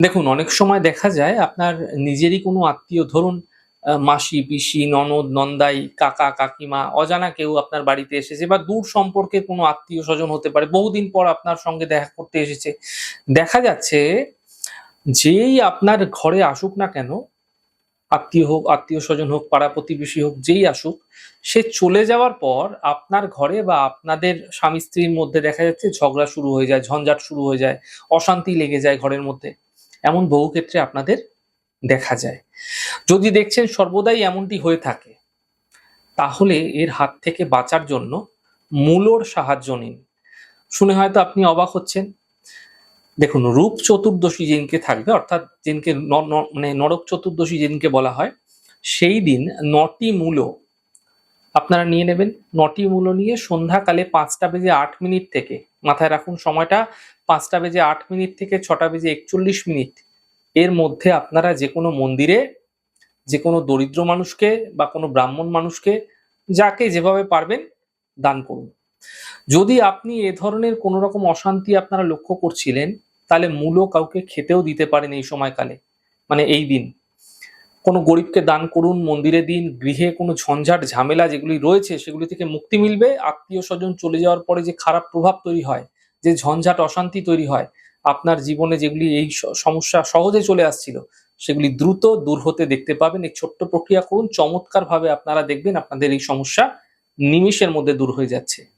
দেখুন, অনেক সময় দেখা যায় আপনার নিজেরই কোনো আত্মীয় ধরুন মাসি, পিসি, ননদ, নন্দাই, কাকা, কাকিমা অজানা কেউ আপনার বাড়িতে এসেছে বা দূর সম্পর্কের কোনো আত্মীয়স্বজন হতে পারে। বহুদিন পর আপনার সঙ্গে দেখা করতে এসেছে। দেখা যাচ্ছে যেই আপনার ঘরে আসুক না কেন, আত্মীয় হোক, আত্মীয়স্বজন হোক, পাড়া-প্রতিবেশী হোক, যেই আসুক, সে চলে যাওয়ার পর আপনার ঘরে বা আপনাদের স্বামী-স্ত্রীর মধ্যে দেখা যাচ্ছে ঝগড়া শুরু হয়ে যায়, ঝঞ্ঝাট শুরু হয়ে যায়, অশান্তি লেগে যায় ঘরের মধ্যে। এমন বহু ক্ষেত্রে আপনাদের দেখা যায়। যদি দেখছেন সর্বদাই এমনটি হয়ে থাকে, তাহলে এর হাত থেকে বাঁচার জন্য মূলর সাহায্য নিন। শুনে হয়তো আপনি অবাক হচ্ছেন। দেখুন, রূপ চতুর্দশী যেদিনকে থাকবে অর্থাৎ যেদিনকে ন ন মানে নরক চতুর্দশী যেদিনকে বলা হয়, সেই দিন ৯ টি মূলো আপনারা নিয়ে নেবেন। ৯ টি মূলো নিয়ে সন্ধ্যাকালে ৫টা বেজে ৮ মিনিট থেকে, মাথায় রাখুন সময়টা, ৫টা বেজে ৮ মিনিট থেকে ৬টা বেজে ৪১ মিনিট এর মধ্যে আপনারা যেকোনো মন্দিরে, যেকোনো দরিদ্র মানুষকে বা কোনো ব্রাহ্মণ মানুষকে, যাকে যেভাবে পারবেন দান করুন। যদি আপনি এ ধরনের কোনো রকম অশান্তি আপনারা লক্ষ্য করছিলেন, তাহলে মূলো কাউকে খেতেও দিতে পারেন এই সময়কালে, মানে এই দিন। কোনো গরিবকে দান করুন, মন্দিরে দিন, গৃহে কোনো ঝঞ্ঝাট ঝামেলা যেগুলি রয়েছে সেগুলি থেকে মুক্তি মিলবে। আত্মীয়স্বজন চলে যাওয়ার পরে যে খারাপ প্রভাব তৈরি হয়, যে ঝঞ্ঝাট অশান্তি তৈরি হয়, আপনার জীবনে যেগুলি এই সমস্যা সহজে চলে আসছিল, সেগুলি দ্রুত দূর হতে দেখতে পাবেন। এই ছোট্ট প্রক্রিয়া করুন, চমৎকারভাবে আপনারা দেখবেন আপনাদের এই সমস্যা নিমেষের মধ্যে দূর হয়ে যাচ্ছে।